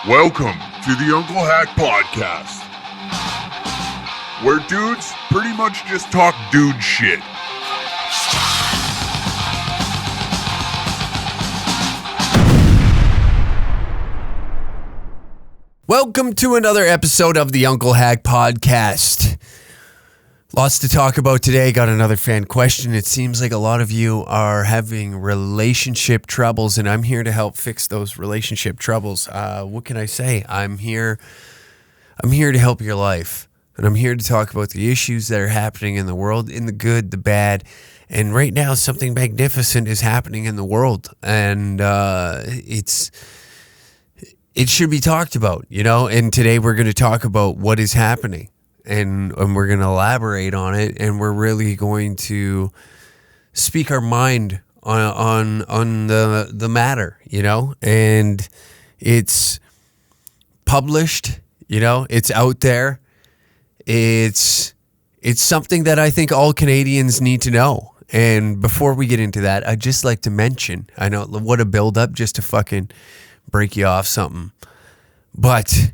Welcome to the Uncle Hack Podcast, where dudes pretty much just talk dude shit. Welcome to another episode of the Uncle Hack Podcast. Lots to talk about today. Got another fan question. It seems like a lot of you are having relationship troubles, and I'm here to help fix those relationship troubles. What can I say? I'm here to help your life, and I'm here to talk about the issues that are happening in the world, in the good, the bad, and right now something magnificent is happening in the world, and it should be talked about, you know. And today we're going to talk about what is happening. And we're going to elaborate on it, and we're really going to speak our mind on the matter, you know. And it's published, you know. It's out there. It's something that I think all Canadians need to know. And before we get into that, I'd just like to mention, I know what a build up just to fucking break you off something, but.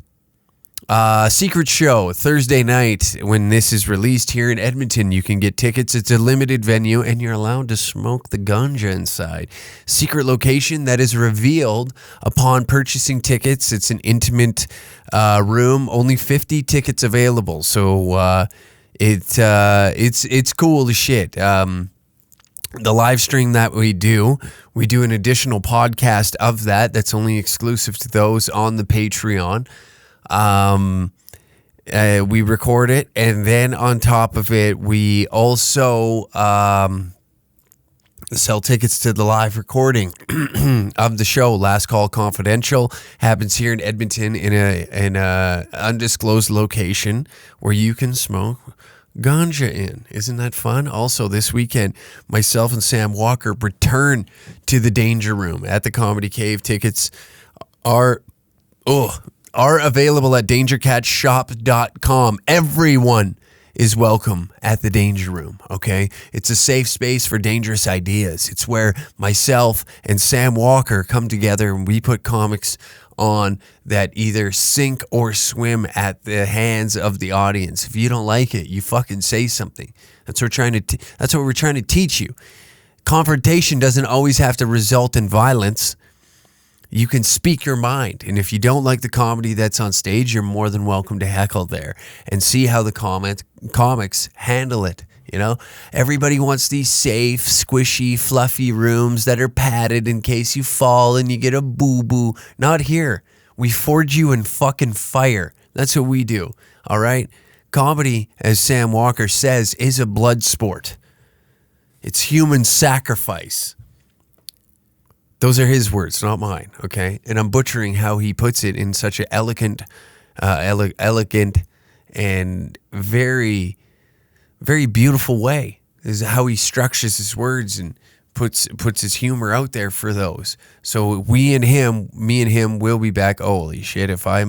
Secret show Thursday night when this is released here in Edmonton. You can get tickets. It's a limited venue and you're allowed to smoke the ganja inside. Secret location that is revealed upon purchasing tickets. It's an intimate room. Only 50 tickets available. So it's cool as shit. The live stream that we do an additional podcast of that's only exclusive to those on the Patreon. We record it, and then on top of it, we also sell tickets to the live recording of the show. Last Call Confidential happens here in Edmonton in a undisclosed location where you can smoke ganja in. Isn't that fun? Also, this weekend, myself and Sam Walker return to the Danger Room at the Comedy Cave. Tickets are available at dangercatshop.com. Everyone is welcome at the Danger Room, okay? It's a safe space for dangerous ideas. It's where myself and Sam Walker come together and we put comics on that either sink or swim at the hands of the audience. If you don't like it, you fucking say something. That's what we're trying to teach you. Confrontation doesn't always have to result in violence. You can speak your mind, and if you don't like the comedy that's on stage, you're more than welcome to heckle there and see how the comics handle it. You know, everybody wants these safe, squishy, fluffy rooms that are padded in case you fall and you get a boo-boo. Not here. We forge you in fucking fire. That's what we do, all right? Comedy, as Sam Walker says, is a blood sport. It's human sacrifice. Those are his words, not mine, okay? And I'm butchering how he puts it in such an elegant and very, very beautiful way. This is how he structures his words and puts his humor out there for those. So me and him will be back. Holy shit, if I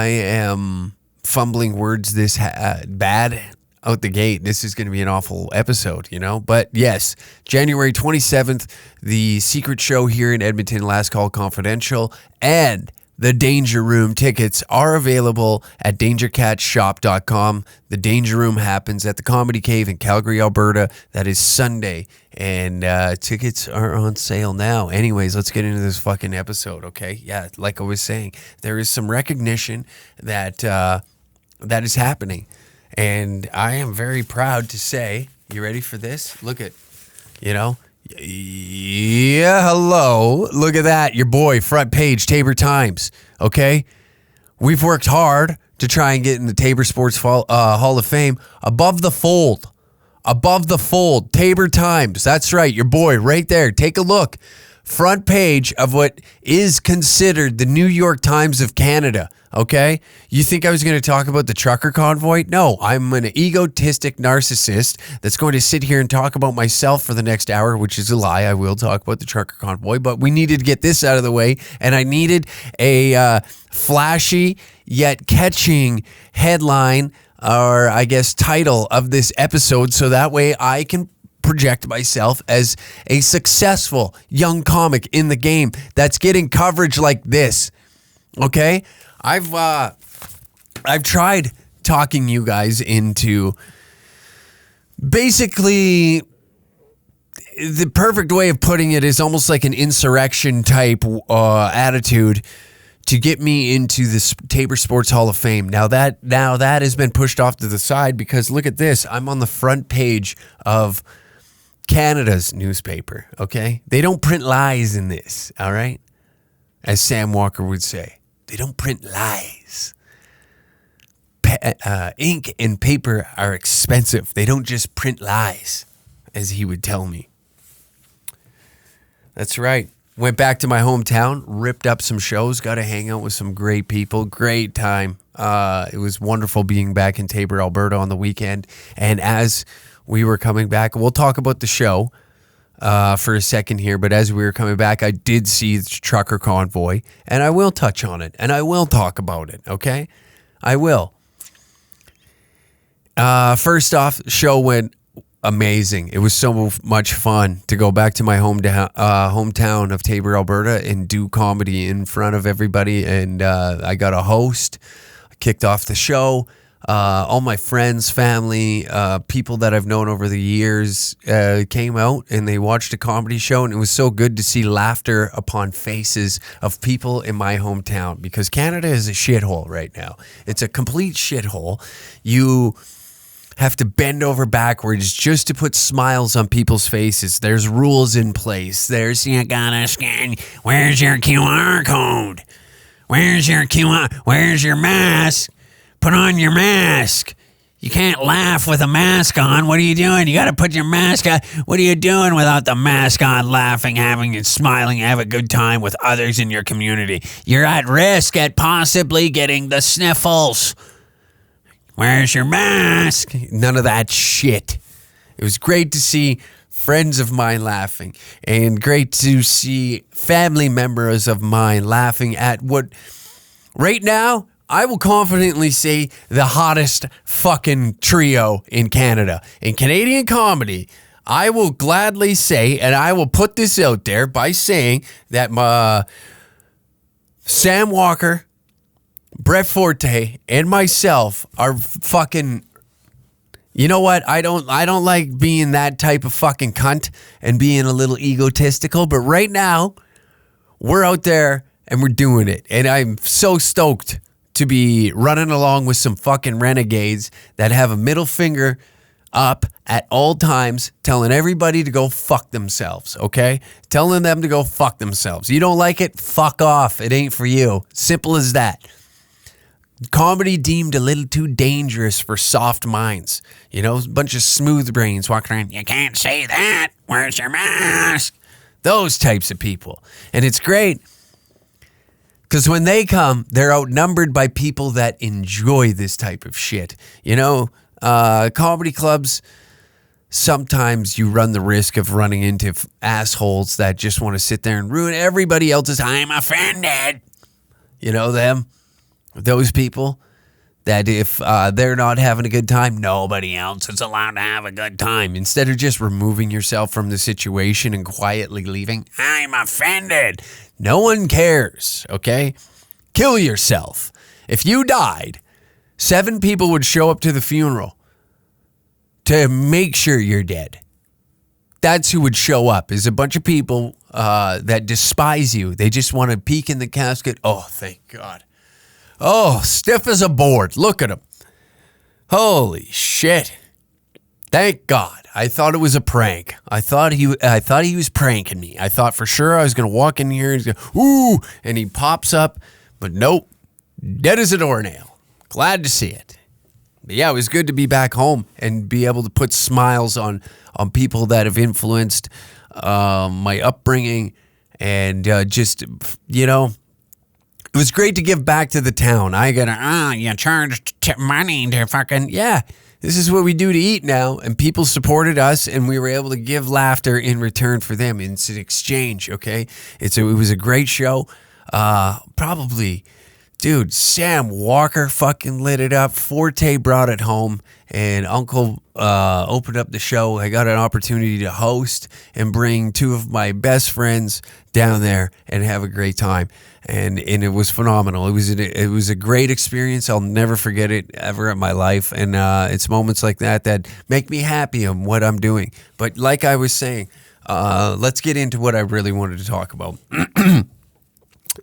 am fumbling words this bad out the gate, this is going to be an awful episode, you know? But yes, January 27th, the secret show here in Edmonton, Last Call Confidential, and the Danger Room tickets are available at dangercatshop.com. The Danger Room happens at the Comedy Cave in Calgary, Alberta. That is Sunday, and tickets are on sale now. Anyways, let's get into this fucking episode, okay? Yeah, like I was saying, there is some recognition that is happening. And I am very proud to say, you ready for this? Look at, you know, yeah, hello. Look at that. Your boy, front page, Tabor Times. Okay. We've worked hard to try and get in the Tabor Sports Hall of Fame. Above the fold, Tabor Times. That's right. Your boy right there. Take a look. Front page of what is considered the New York Times of Canada. Okay? You think I was going to talk about the trucker convoy? No, I'm an egotistic narcissist that's going to sit here and talk about myself for the next hour, which is a lie. I will talk about the trucker convoy, but we needed to get this out of the way, and I needed a flashy yet catching headline, or I guess title of this episode, so that way I can project myself as a successful young comic in the game that's getting coverage like this. Okay? I've tried talking you guys into basically, the perfect way of putting it is almost like an insurrection type attitude to get me into the Tabor Sports Hall of Fame. Now that has been pushed off to the side because look at this. I'm on the front page of Canada's newspaper, okay? They don't print lies in this, all right? As Sam Walker would say. They don't print lies. Ink and paper are expensive. They don't just print lies, as he would tell me. That's right. Went back to my hometown, ripped up some shows, got to hang out with some great people. Great time. It was wonderful being back in Tabor, Alberta on the weekend. And as we were coming back, we'll talk about the show for a second here, but as we were coming back, I did see the trucker convoy, and I will touch on it, and I will talk about it, okay? I will. First off, the show went amazing. It was so much fun to go back to my hometown of Tabor, Alberta, and do comedy in front of everybody. And I got a host. I kicked off the show. All my friends, family, people that I've known over the years came out and they watched a comedy show. And it was so good to see laughter upon faces of people in my hometown because Canada is a shithole right now. It's a complete shithole. You have to bend over backwards just to put smiles on people's faces. There's rules in place. You gotta scan. Where's your QR code? Where's your QR? Where's your mask? Put on your mask. You can't laugh with a mask on. What are you doing? You gotta put your mask on. What are you doing without the mask on? Laughing, having and smiling, have a good time with others in your community. You're at risk at possibly getting the sniffles. Where's your mask? None of that shit. It was great to see friends of mine laughing and great to see family members of mine laughing at what right now I will confidently say the hottest fucking trio in Canada. In Canadian comedy, I will gladly say, and I will put this out there by saying that Sam Walker, Brett Forte, and myself are fucking, you know what? I don't like being that type of fucking cunt and being a little egotistical, but right now we're out there and we're doing it. And I'm so stoked to be running along with some fucking renegades that have a middle finger up at all times, telling everybody to go fuck themselves, okay? Telling them to go fuck themselves. You don't like it? Fuck off. It ain't for you. Simple as that. Comedy deemed a little too dangerous for soft minds. You know, a bunch of smooth brains walking around. You can't say that. Where's your mask? Those types of people. And it's great because when they come, they're outnumbered by people that enjoy this type of shit. You know, comedy clubs, sometimes you run the risk of running into assholes that just want to sit there and ruin everybody else's time. I'm offended. You know them? Those people that if they're not having a good time, nobody else is allowed to have a good time. Instead of just removing yourself from the situation and quietly leaving, I'm offended. No one cares, okay? Kill yourself. If you died, 7 people would show up to the funeral to make sure you're dead. That's who would show up, is a bunch of people that despise you. They just want to peek in the casket. Oh, thank God. Oh, stiff as a board. Look at him. Holy shit. Thank God. I thought it was a prank. I thought he was pranking me. I thought for sure I was going to walk in here and he's going, ooh, and he pops up. But nope. Dead as a doornail. Glad to see it. But yeah, it was good to be back home and be able to put smiles on people that have influenced my upbringing and just, you know, it was great to give back to the town. I gotta, you charge money to fucking, yeah, this is what we do to eat now. And people supported us and we were able to give laughter in return for them. It's an exchange, okay? It was a great show. Probably Dude, Sam Walker fucking lit it up. Forte brought it home, and Uncle opened up the show. I got an opportunity to host and bring two of my best friends down there and have a great time. And it was phenomenal. It was a great experience. I'll never forget it ever in my life. And it's moments like that make me happy on what I'm doing. But like I was saying, let's get into what I really wanted to talk about.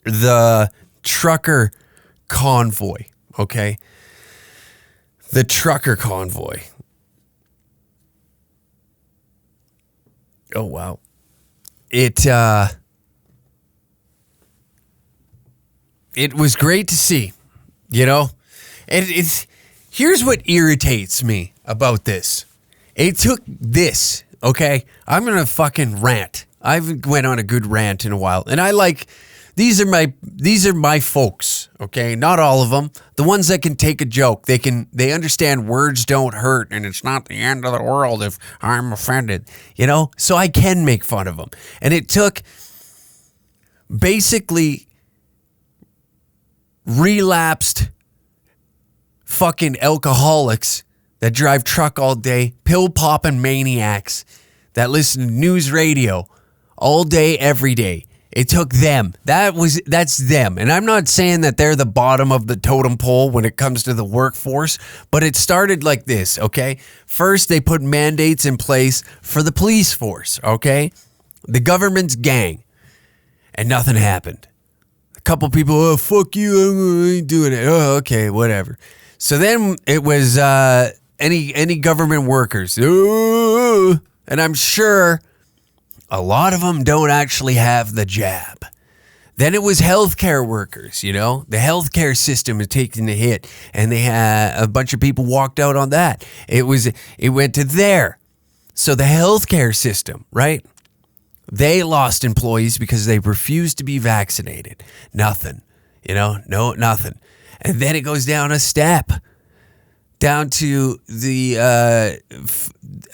The trucker convoy, okay? The trucker convoy. Oh, wow. It was great to see, you know? Here's what irritates me about this. It took this, okay? I'm going to fucking rant. I've went on a good rant in a while, and these are my folks, okay? Not all of them. The ones that can take a joke. They understand words don't hurt, and it's not the end of the world if I'm offended, you know? So I can make fun of them. And it took basically relapsed fucking alcoholics that drive truck all day, pill-popping maniacs that listen to news radio all day, every day. It took them. That's them. And I'm not saying that they're the bottom of the totem pole when it comes to the workforce, but it started like this, okay? First, they put mandates in place for the police force, okay? The government's gang. And nothing happened. A couple people, oh, fuck you, I ain't doing it. Oh, okay, whatever. So then it was any government workers. Ooh, and I'm sure a lot of them don't actually have the jab. Then it was healthcare workers, you know. The healthcare system is taking the hit, and they had a bunch of people walked out on that. It went to there. So the healthcare system, right? They lost employees because they refused to be vaccinated. Nothing, you know, nothing. And then it goes down a step, down to the,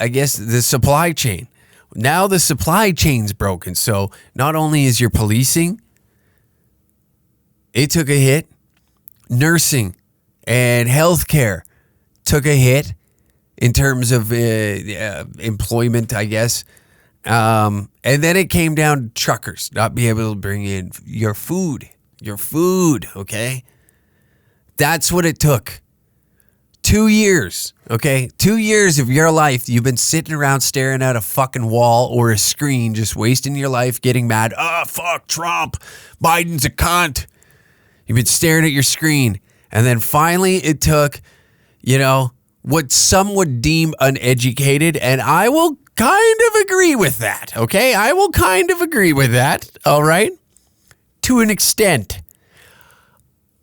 I guess, the supply chain. Now the supply chain's broken. So not only is your policing, it took a hit. Nursing and healthcare took a hit in terms of employment, I guess. And then it came down to truckers not being able to bring in your food, okay? That's what it took. 2 years, okay? 2 years of your life, you've been sitting around staring at a fucking wall or a screen, just wasting your life, getting mad. Oh, fuck Trump. Biden's a cunt. You've been staring at your screen. And then finally it took, you know, what some would deem uneducated, and I will kind of agree with that, okay? I will kind of agree with that, all right? To an extent.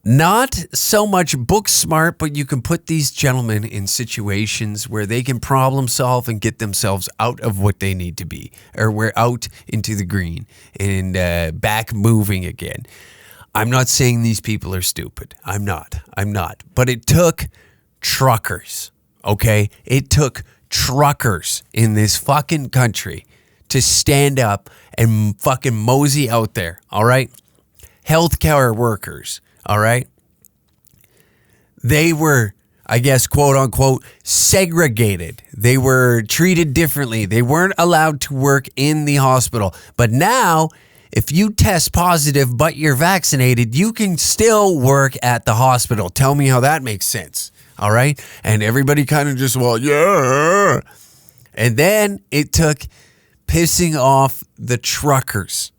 Not so much book smart, but you can put these gentlemen in situations where they can problem solve and get themselves out of what they need to be, or we're out into the green and back moving again. I'm not saying these people are stupid. I'm not. But it took truckers, okay? It took truckers in this fucking country to stand up and fucking mosey out there, all right? Healthcare workers, all right? They were, I guess, quote unquote, segregated. They were treated differently. They weren't allowed to work in the hospital. But now, if you test positive but you're vaccinated, you can still work at the hospital. Tell me how that makes sense. All right? And everybody kind of just, well, yeah. And then it took pissing off the truckers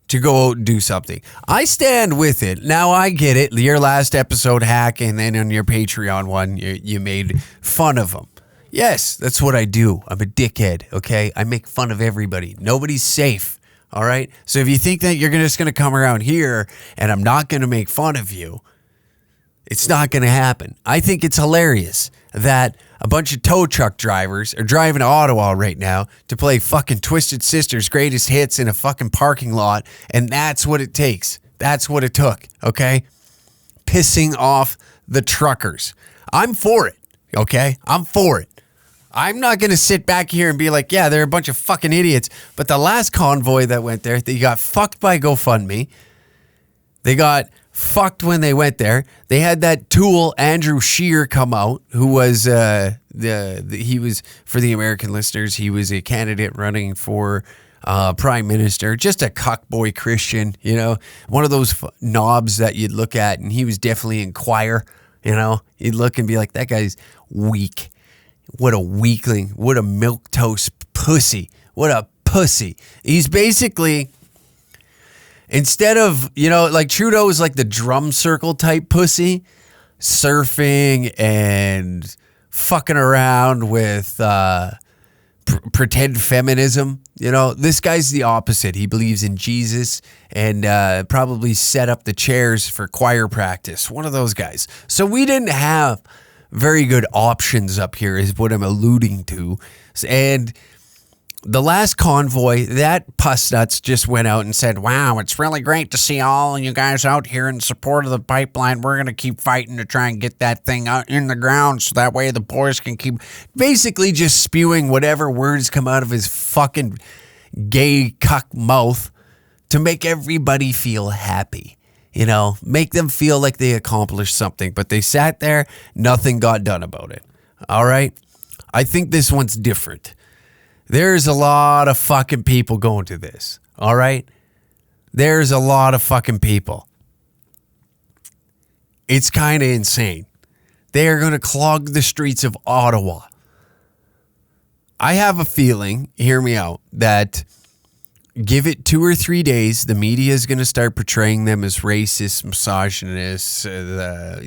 to go out and do something. I stand with it. Now I get it. Your last episode hack, and then on your Patreon one, you made fun of them. Yes, that's what I do. I'm a dickhead, okay? I make fun of everybody. Nobody's safe, all right? So if you think that you're just going to come around here and I'm not going to make fun of you, it's not going to happen. I think it's hilarious that a bunch of tow truck drivers are driving to Ottawa right now to play fucking Twisted Sister's greatest hits in a fucking parking lot, and that's what it takes. That's what it took, okay? Pissing off the truckers. I'm for it, okay? I'm for it. I'm not going to sit back here and be like, yeah, they're a bunch of fucking idiots. But the last convoy that went there, they got fucked by GoFundMe. They got fucked when they went there. They had that tool Andrew Scheer come out, who was he was, for the American listeners, he was a candidate running for prime minister, just a cuckboy Christian, you know, one of those knobs that you'd look at, and he was definitely in choir, you know. You'd look and be like, that guy's weak. What a weakling. What a milquetoast pussy. What a pussy. He's basically, instead of, you know, like Trudeau is like the drum circle type pussy, surfing and fucking around with pretend feminism. You know, this guy's the opposite. He believes in Jesus and probably set up the chairs for choir practice. One of those guys. So we didn't have very good options up here is what I'm alluding to. And the last convoy, that puss nuts just went out and said, wow, it's really great to see all of you guys out here in support of the pipeline. We're going to keep fighting to try and get that thing out in the ground so that way the boys can keep basically just spewing whatever words come out of his fucking gay cuck mouth to make everybody feel happy. You know, make them feel like they accomplished something. But they sat there, nothing got done about it. All right? I think this one's different. There's a lot of fucking people going to this. All right? There's a lot of fucking people. It's kind of insane. They are going to clog the streets of Ottawa. I have a feeling, hear me out, that give it 2 or 3 days, the media is going to start portraying them as racist, misogynist,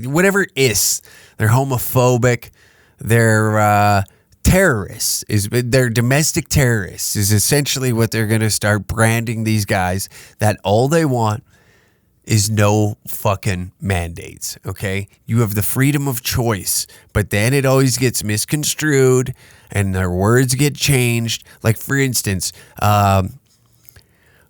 whatever is. They're homophobic. They're terrorists. They're domestic terrorists is essentially what they're going to start branding these guys, that all they want is no fucking mandates, okay? You have the freedom of choice, but then it always gets misconstrued and their words get changed. Like, for instance,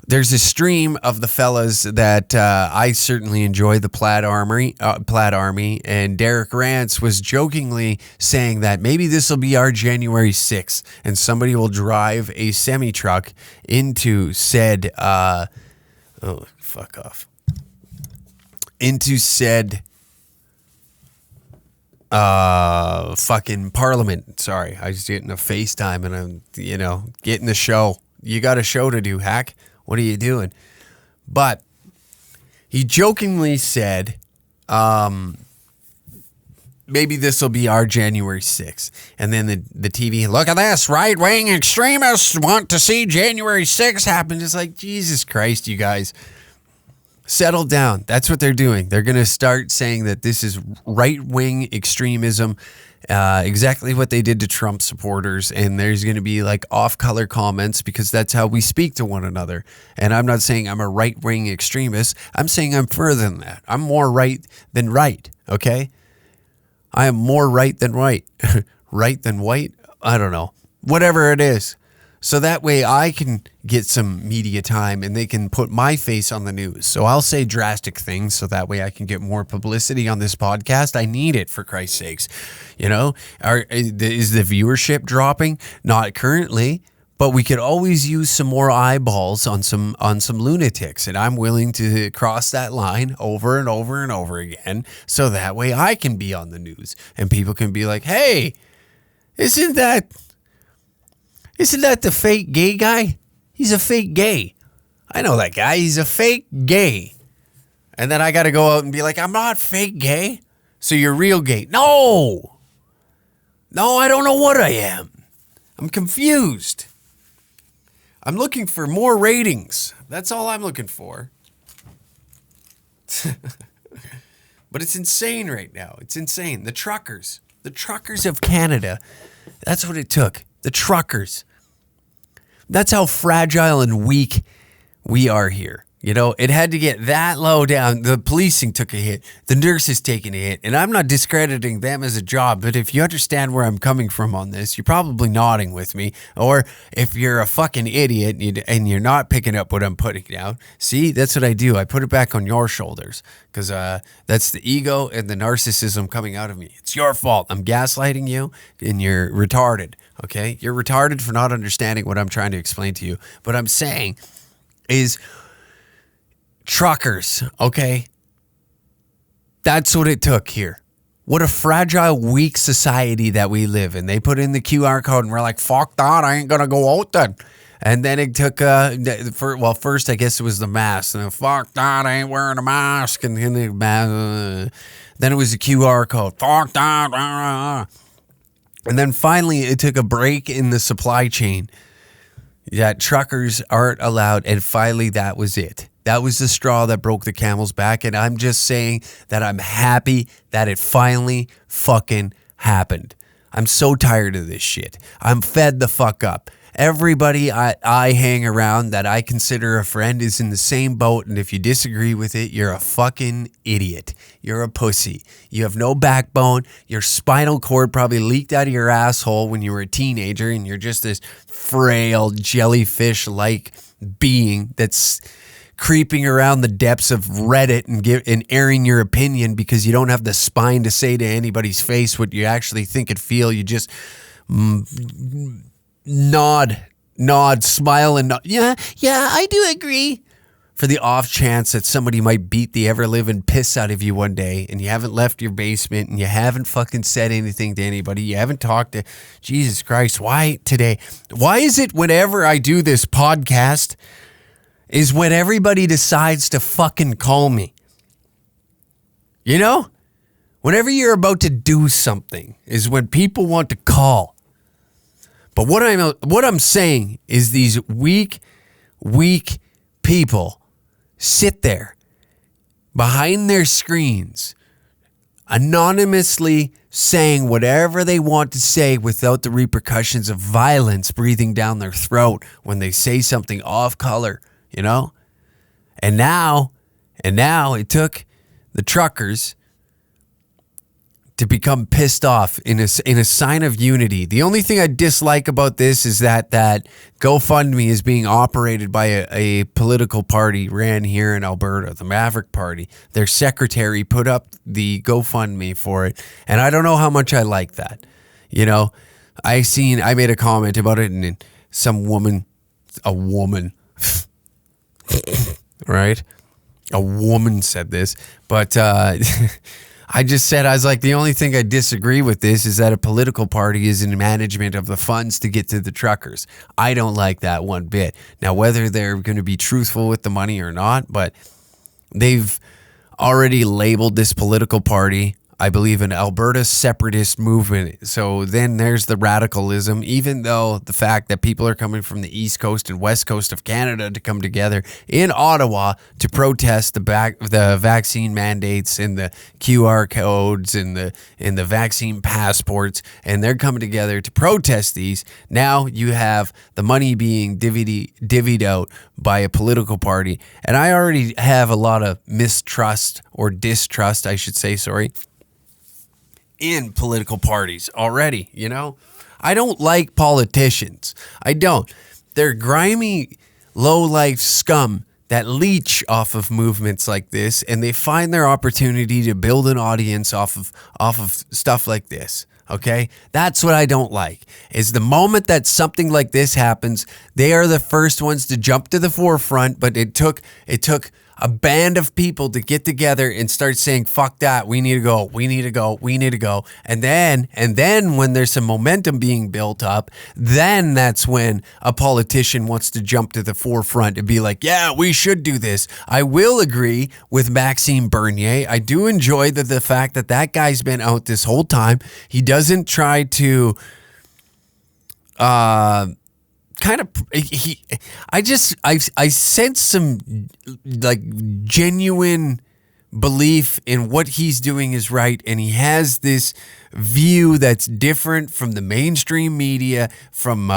there's a stream of the fellas that I certainly enjoy, the Plaid Army, and Derek Rance was jokingly saying that maybe this will be our January 6th, and somebody will drive a semi-truck into said, into said fucking parliament. Sorry, I was getting a FaceTime and I'm, you know, getting the show. You got a show to do, hack. What are you doing? But he jokingly said, maybe this will be our January 6th. And then the TV, look at this, right-wing extremists want to see January 6th happen. It's like, Jesus Christ, you guys. Settle down. That's what they're doing. They're going to start saying that this is right-wing extremism, exactly what they did to Trump supporters. And there's going to be like off-color comments because that's how we speak to one another. And I'm not saying I'm a right-wing extremist. I'm saying I'm further than that. I'm more right than right, okay? I am more right than right. Right than white? I don't know. Whatever it is. So that way I can get some media time and they can put my face on the news. So I'll say drastic things so that way I can get more publicity on this podcast. I need it, for Christ's sakes. You know, is the viewership dropping? Not currently, but we could always use some more eyeballs on some lunatics. And I'm willing to cross that line over and over and over again. So that way I can be on the news and people can be like, hey, isn't that the fake gay guy? He's a fake gay. I know that guy. He's a fake gay. And then I got to go out and be like, I'm not fake gay. So you're real gay. No, I don't know what I am. I'm confused. I'm looking for more ratings. That's all I'm looking for. But it's insane right now. It's insane. The truckers of Canada, that's what it took. The truckers. That's how fragile and weak we are here. You know, it had to get that low down. The policing took a hit. The nurses taking a hit. And I'm not discrediting them as a job, but if you understand where I'm coming from on this, you're probably nodding with me. Or if you're a fucking idiot and you're not picking up what I'm putting down, see, that's what I do. I put it back on your shoulders because that's the ego and the narcissism coming out of me. It's your fault. I'm gaslighting you and you're retarded, okay? You're retarded for not understanding what I'm trying to explain to you. What I'm saying is, Truckers, okay? That's what it took here. What a fragile, weak society that we live in. They put in the QR code and we're like, fuck that, I ain't gonna go out then. And then it took, first I guess it was the mask. And fuck that, I ain't wearing a mask. And then it was the QR code. Fuck that. And then finally it took a break in the supply chain that truckers aren't allowed. And finally that was it. That was the straw that broke the camel's back. And I'm just saying that I'm happy that it finally fucking happened. I'm so tired of this shit. I'm fed the fuck up. Everybody I hang around that I consider a friend is in the same boat. And if you disagree with it, you're a fucking idiot. You're a pussy. You have no backbone. Your spinal cord probably leaked out of your asshole when you were a teenager. And you're just this frail jellyfish-like being that's creeping around the depths of Reddit and airing your opinion because you don't have the spine to say to anybody's face what you actually think and feel. You just nod, smile, and nod. Yeah, I do agree. For the off chance that somebody might beat the ever-living piss out of you one day and you haven't left your basement and you haven't fucking said anything to anybody, you haven't talked to... Jesus Christ, why today? Why is it whenever I do this podcast is when everybody decides to fucking call me? You know? Whenever you're about to do something is when people want to call. But what I'm saying is these weak people sit there behind their screens anonymously saying whatever they want to say without the repercussions of violence breathing down their throat when they say something off color, you know? And now it took the truckers to become pissed off in a sign of unity. The only thing I dislike about this is that GoFundMe is being operated by a political party ran here in Alberta, the Maverick Party. Their secretary put up the GoFundMe for it, and I don't know how much I like that. You know, I made a comment about it, and some woman, right? A woman said this, but I was like, the only thing I disagree with this is that a political party is in management of the funds to get to the truckers. I don't like that one bit. Now, whether they're going to be truthful with the money or not, but they've already labeled this political party, I believe, an Alberta separatist movement. So then there's the radicalism, even though the fact that people are coming from the East Coast and West Coast of Canada to come together in Ottawa to protest the vaccine mandates and the QR codes and the vaccine passports, and they're coming together to protest these. Now you have the money being divvied out by a political party. And I already have a lot of mistrust or distrust, I should say, in political parties already, you know? I don't like politicians. I don't. They're grimy, low-life scum that leech off of movements like this, and they find their opportunity to build an audience off of stuff like this. Okay? That's what I don't like. Is the moment that something like this happens, they are the first ones to jump to the forefront, but it took a band of people to get together and start saying, fuck that, we need to go. And then when there's some momentum being built up, then that's when a politician wants to jump to the forefront and be like, yeah, we should do this. I will agree with Maxime Bernier. I do enjoy the fact that guy's been out this whole time. He doesn't try to I sense some like genuine belief in what he's doing is right, and he has this view that's different from the mainstream media, from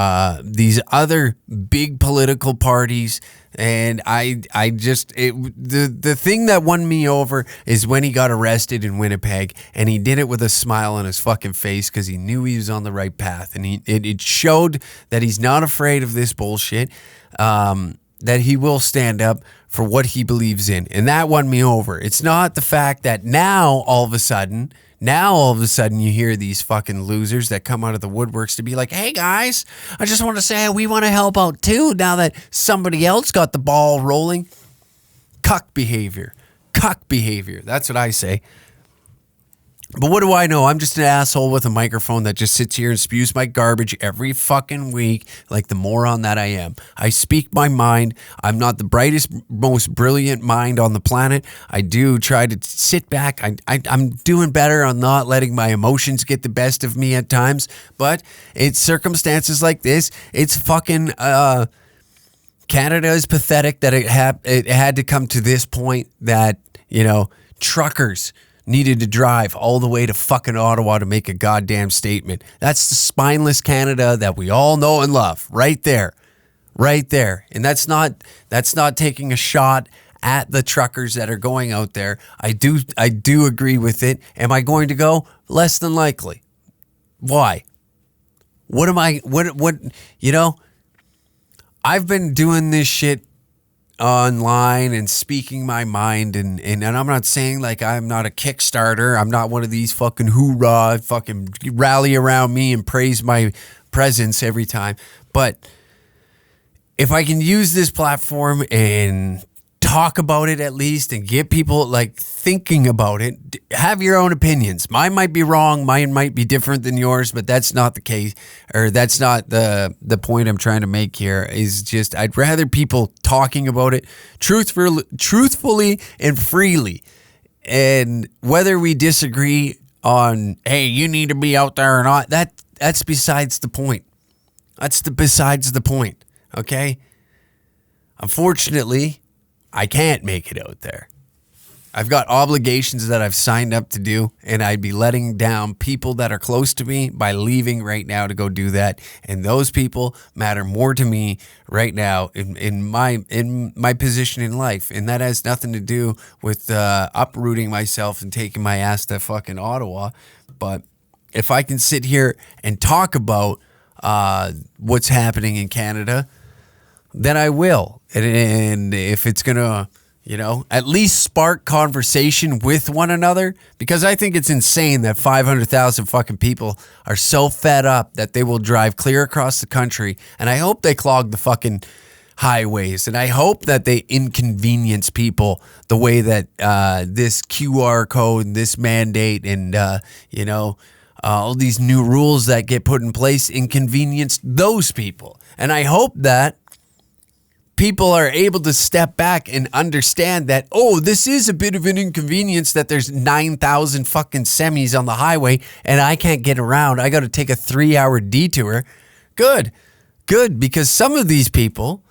these other big political parties. And the thing that won me over is when he got arrested in Winnipeg, and he did it with a smile on his fucking face because he knew he was on the right path, and it showed that he's not afraid of this bullshit, that he will stand up for what he believes in, and that won me over. It's not the fact that now all of a sudden you hear these fucking losers that come out of the woodworks to be like, hey guys, I just want to say we want to help out too now that somebody else got the ball rolling. cuck behavior. Cuck behavior. That's what I say. But what do I know? I'm just an asshole with a microphone that just sits here and spews my garbage every fucking week like the moron that I am. I speak my mind. I'm not the brightest, most brilliant mind on the planet. I do try to sit back. I'm doing better on not letting my emotions get the best of me at times. But it's circumstances like this. It's fucking... Canada is pathetic that it had to come to this point that, truckers needed to drive all the way to fucking Ottawa to make a goddamn statement. That's the spineless Canada that we all know and love. Right there. Right there. And that's not taking a shot at the truckers that are going out there. I do agree with it. Am I going to go? Less than likely. Why? I've been doing this shit online and speaking my mind and I'm not saying like I'm not a Kickstarter. I'm not one of these fucking hoorah, fucking rally around me and praise my presence every time. But if I can use this platform and talk about it at least and get people like thinking about it, have your own opinions. Mine might be wrong. Mine might be different than yours, but that's not the case, or that's not the point I'm trying to make here. Is just I'd rather people talking about it truthfully and freely. And whether we disagree on, hey, you need to be out there or not, that's besides the point. Besides the point. Okay? Unfortunately, I can't make it out there. I've got obligations that I've signed up to do, and I'd be letting down people that are close to me by leaving right now to go do that. And those people matter more to me right now in my position in life. And that has nothing to do with uprooting myself and taking my ass to fucking Ottawa. But if I can sit here and talk about what's happening in Canada, then I will. And if it's going to, at least spark conversation with one another, because I think it's insane that 500,000 fucking people are so fed up that they will drive clear across the country. And I hope they clog the fucking highways. And I hope that they inconvenience people the way that this QR code and this mandate and, all these new rules that get put in place inconvenience those people. And I hope that people are able to step back and understand that, this is a bit of an inconvenience that there's 9,000 fucking semis on the highway and I can't get around. I got to take a 3-hour detour. Good, because some of these people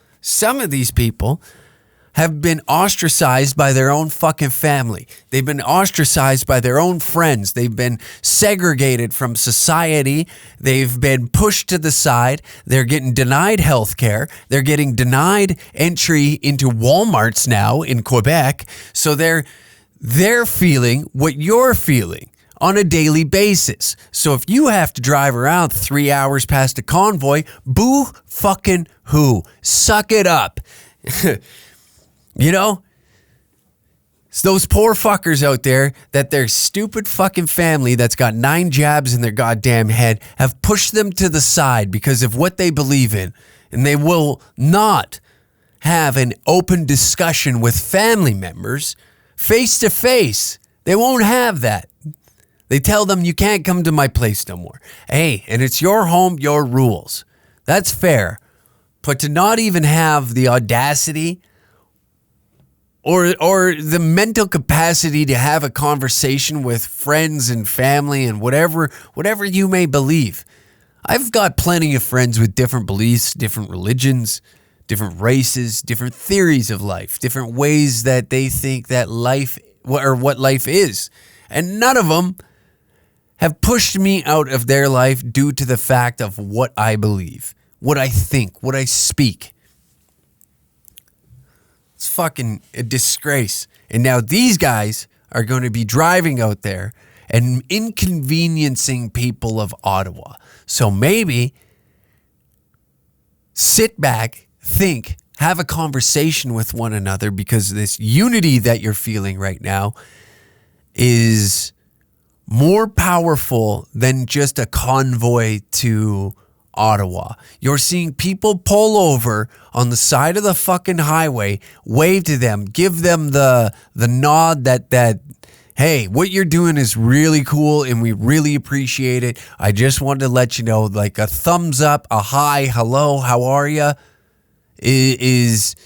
have been ostracized by their own fucking family. They've been ostracized by their own friends. They've been segregated from society. They've been pushed to the side. They're getting denied health care. They're getting denied entry into Walmarts now in Quebec. So they're feeling what you're feeling on a daily basis. So if you have to drive around 3 hours past a convoy, boo fucking who? Suck it up. It's those poor fuckers out there that their stupid fucking family that's got 9 jabs in their goddamn head have pushed them to the side because of what they believe in. And they will not have an open discussion with family members face to face. They won't have that. They tell them, you can't come to my place no more. Hey, and it's your home, your rules. That's fair. But to not even have the audacity or the mental capacity to have a conversation with friends and family and whatever you may believe. I've got plenty of friends with different beliefs, different religions, different races, different theories of life, different ways that they think that life or what life is. And none of them have pushed me out of their life due to the fact of what I believe, what I think, what I speak. It's fucking a disgrace. And now these guys are going to be driving out there and inconveniencing people of Ottawa. So maybe sit back, think, have a conversation with one another, because this unity that you're feeling right now is more powerful than just a convoy to Ottawa. You're seeing people pull over on the side of the fucking highway, wave to them, give them the nod that hey, what you're doing is really cool and we really appreciate it. I just wanted to let you know, like a thumbs up, a hi, hello, how are you? It's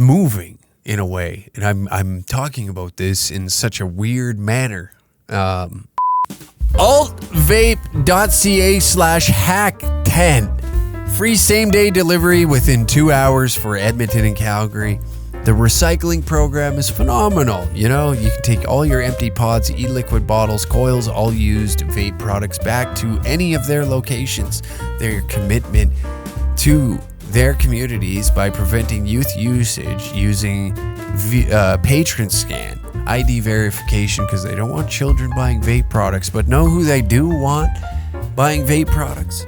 moving in a way. And I'm talking about this in such a weird manner. altvape.ca/hack10. Free same day delivery within 2 hours for Edmonton and Calgary. The recycling program is phenomenal. You know, you can take all your empty pods, e-liquid bottles, coils, all used vape products back to any of their locations. Their commitment to their communities by preventing youth usage using patron scan, ID verification, because they don't want children buying vape products. But know who they do want buying vape products?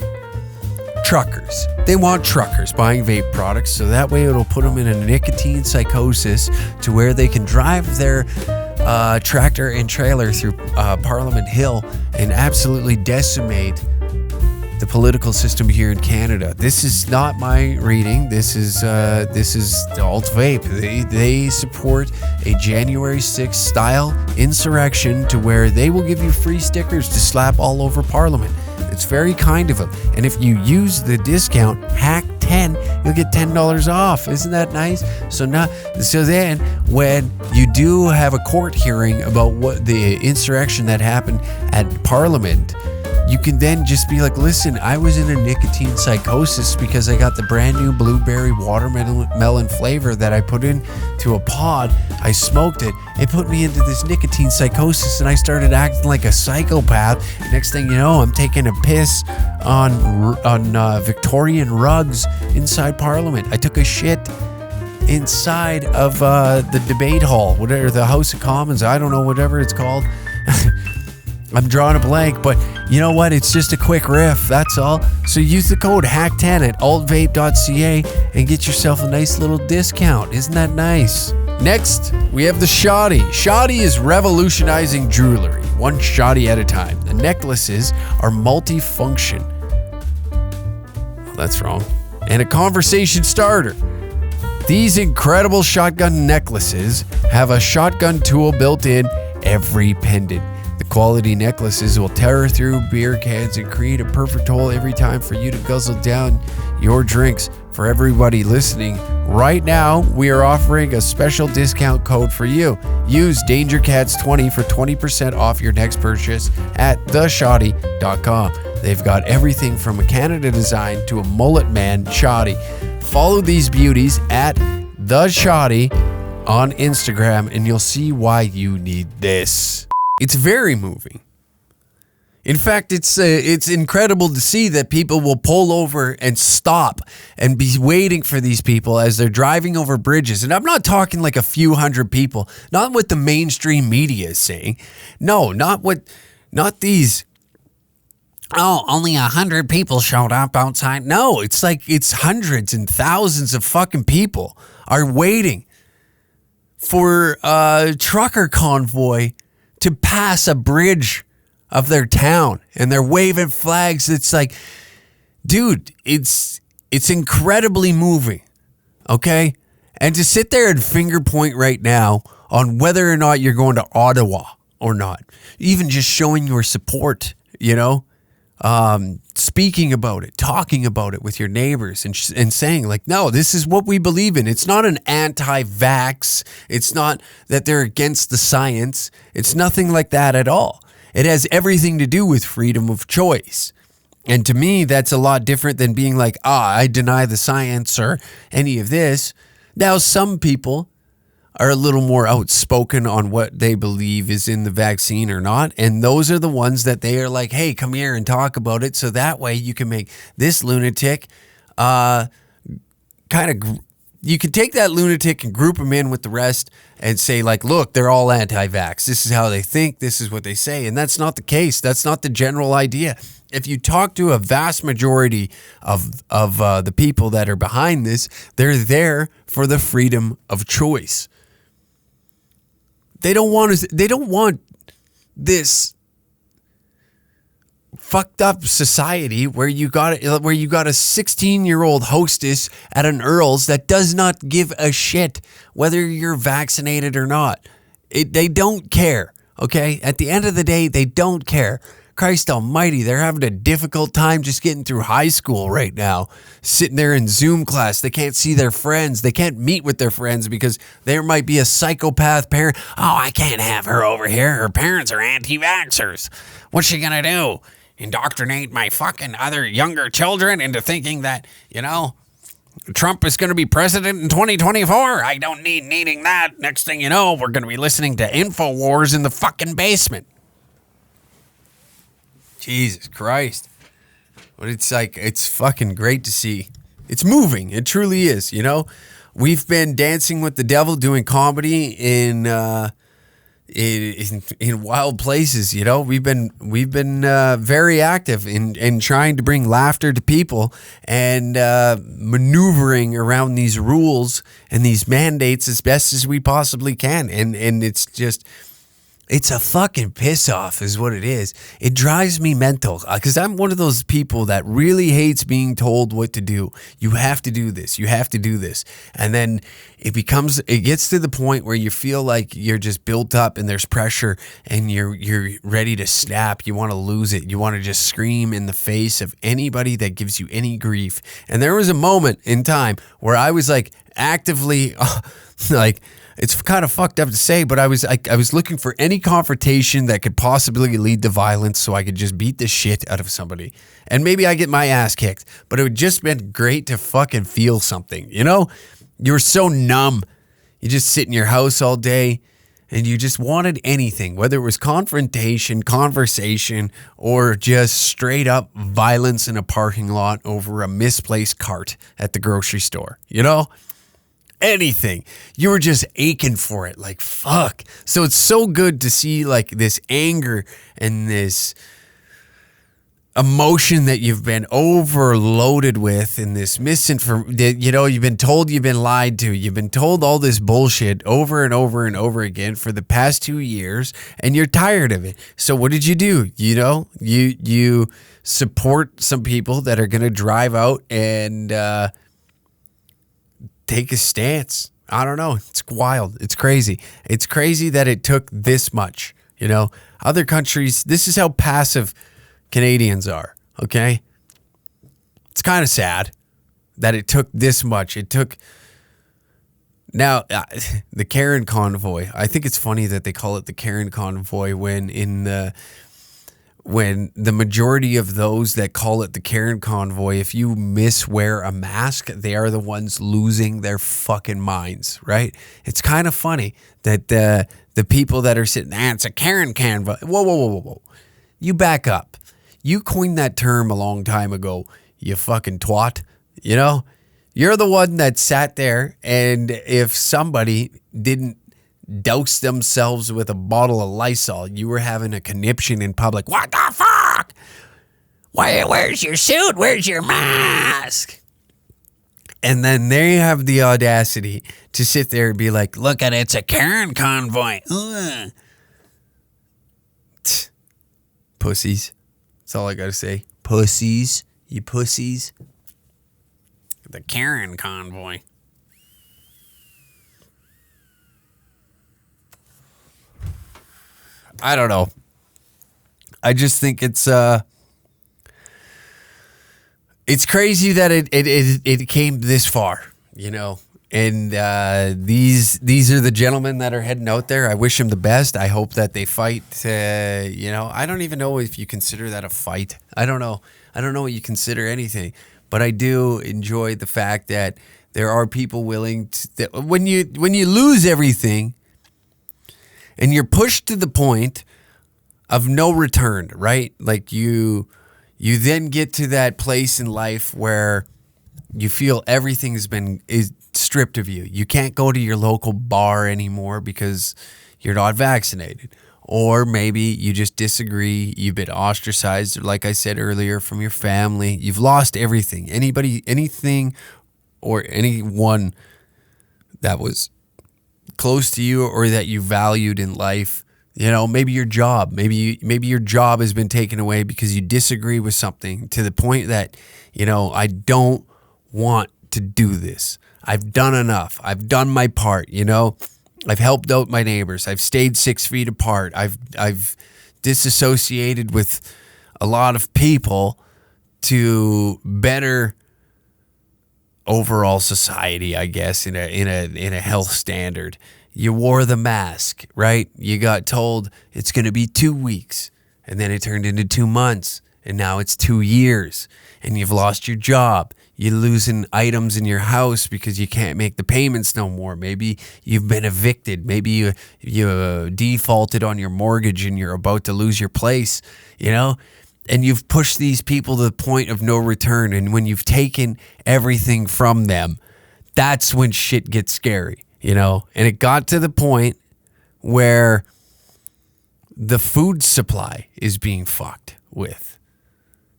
Truckers. They want truckers buying vape products, so that way it'll put them in a nicotine psychosis to where they can drive their tractor and trailer through Parliament Hill and absolutely decimate the political system here in Canada. This is not my reading. This is the Alt Vape. They support a January 6th style insurrection to where they will give you free stickers to slap all over Parliament. It's very kind of them. And if you use the discount HACK10, you'll get $10 off. Isn't that nice? So then when you do have a court hearing about what the insurrection that happened at Parliament, you can then just be like, listen, I was in a nicotine psychosis because I got the brand new blueberry watermelon flavor that I put into a pod. I smoked it. It put me into this nicotine psychosis and I started acting like a psychopath. Next thing you know, I'm taking a piss on Victorian rugs inside Parliament. I took a shit inside of the debate hall, whatever, the House of Commons. I don't know, whatever it's called. I'm drawing a blank, but you know what? It's just a quick riff, that's all. So use the code HACK10 at altvape.ca and get yourself a nice little discount. Isn't that nice? Next, we have the shoddy. Shoddy is revolutionizing jewelry, one shoddy at a time. The necklaces are multi-function. Well, that's wrong. And a conversation starter. These incredible shotgun necklaces have a shotgun tool built in every pendant. The quality necklaces will tear through beer cans and create a perfect hole every time for you to guzzle down your drinks. For everybody listening, right now we are offering a special discount code for you. Use DangerCats20 for 20% off your next purchase at theshoddy.com. They've got everything from a Canada design to a mullet man shoddy. Follow these beauties at theshoddy on Instagram and you'll see why you need this. It's very moving. In fact, it's incredible to see that people will pull over and stop and be waiting for these people as they're driving over bridges. And I'm not talking like a few hundred people, not what the mainstream media is saying. No, not these. Oh, only 100 people showed up outside. No, it's like it's hundreds and thousands of fucking people are waiting for a trucker convoy to pass a bridge of their town, and they're waving flags. It's like, dude, it's incredibly moving, okay? And to sit there and finger point right now on whether or not you're going to Ottawa or not, even just showing your support, you know, speaking about it, talking about it with your neighbors and saying like, no, this is what we believe in. It's not an anti-vax. It's not that they're against the science. It's nothing like that at all. It has everything to do with freedom of choice. And to me, that's a lot different than being like, I deny the science or any of this. Now, some people are a little more outspoken on what they believe is in the vaccine or not. And those are the ones that they are like, hey, come here and talk about it. So that way you can make this lunatic you can take that lunatic and group them in with the rest and say like, look, they're all anti-vax. This is how they think. This is what they say. And that's not the case. That's not the general idea. If you talk to a vast majority of the people that are behind this, they're there for the freedom of choice. They don't want this fucked up society where you got a 16-year-old hostess at an Earl's that does not give a shit whether you're vaccinated or not. They don't care, okay? At the end of the day, they don't care. Christ almighty, they're having a difficult time just getting through high school right now. Sitting there in Zoom class, they can't see their friends. They can't meet with their friends because there might be a psychopath parent. Oh, I can't have her over here. Her parents are anti-vaxxers. What's she gonna do? Indoctrinate my fucking other younger children into thinking that, Trump is going to be president in 2024. I don't needing that. Next thing you know, we're going to be listening to InfoWars in the fucking basement. Jesus Christ. But it's fucking great to see. It's moving. It truly is, We've been dancing with the devil, doing comedy in wild places, We've been very active in trying to bring laughter to people and maneuvering around these rules and these mandates as best as we possibly can. And it's a fucking piss off is what it is. It drives me mental because I'm one of those people that really hates being told what to do. You have to do this. You have to do this. And then it gets to the point where you feel like you're just built up and there's pressure and you're ready to snap. You want to lose it. You want to just scream in the face of anybody that gives you any grief. And there was a moment in time where I was actively it's kind of fucked up to say, but I was looking for any confrontation that could possibly lead to violence so I could just beat the shit out of somebody. And maybe I get my ass kicked, but it would just been great to fucking feel something, You were so numb. You just sit in your house all day and you just wanted anything, whether it was confrontation, conversation, or just straight up violence in a parking lot over a misplaced cart at the grocery store, Anything. You were just aching for it, fuck. So it's so good to see this anger and this emotion that you've been overloaded with and this misinformation. You've been told you've been lied to. You've been told all this bullshit over and over and over again for the past 2 years, and you're tired of it. So what did you do? You support some people that are going to drive out and take a stance. I don't know. It's wild. It's crazy. It's crazy that it took this much. Other countries, this is how passive Canadians are. Okay. It's kind of sad that it took this much. It took now the Karen Convoy. I think it's funny that they call it the Karen Convoy when the majority of those that call it the Karen Convoy, if you miswear a mask, they are the ones losing their fucking minds, right? It's kind of funny that the people that are sitting there, it's a Karen Convoy. Whoa. You back up. You coined that term a long time ago, you fucking twat. You're the one that sat there, and if somebody didn't douse themselves with a bottle of Lysol, you were having a conniption in public. What the fuck? Where's your suit? Where's your mask? And then they have the audacity to sit there and be like, look at it, it's a Karen Convoy. Ugh. Pussies. That's all I gotta say. Pussies. You pussies. The Karen Convoy. I don't know. I just think it's crazy that it came this far, And these are the gentlemen that are heading out there. I wish them the best. I hope that they fight. I don't even know if you consider that a fight. I don't know. I don't know what you consider anything. But I do enjoy the fact that there are people willing to. When you lose everything. And you're pushed to the point of no return, right? You then get to that place in life where you feel everything is stripped of you. You can't go to your local bar anymore because you're not vaccinated. Or maybe you just disagree. You've been ostracized, like I said earlier, from your family. You've lost everything. Anything, or anyone that was close to you or that you valued in life Maybe your job, maybe your job has been taken away because you disagree with something to the point that, I don't want to do this. I've done enough. I've done my part, I've helped out my neighbors. I've stayed 6 feet apart. I've disassociated with a lot of people to better overall society, I guess, in a health standard. You wore the mask, right? You got told it's going to be 2 weeks, and then it turned into 2 months, and now it's 2 years, and you've lost your job. You're losing items in your house because you can't make the payments no more. Maybe you've been evicted. Maybe you defaulted on your mortgage and you're about to lose your place, And you've pushed these people to the point of no return. And when you've taken everything from them, that's when shit gets scary, And it got to the point where the food supply is being fucked with.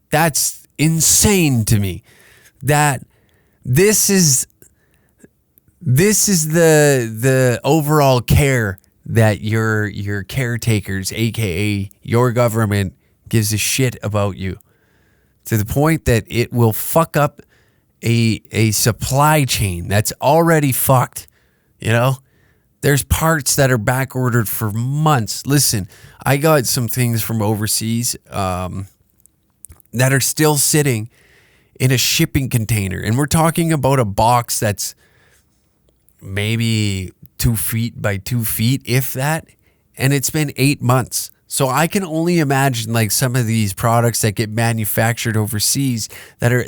That's insane to me. That this is the overall care that your caretakers, aka your government, gives a shit about you, to the point that it will fuck up a supply chain that's already fucked. There's parts that are back ordered for months. Listen, I got some things from overseas that are still sitting in a shipping container, and we're talking about a box that's maybe 2 feet by 2 feet, if that, and it's been 8 months. So I can only imagine like some of these products that get manufactured overseas that are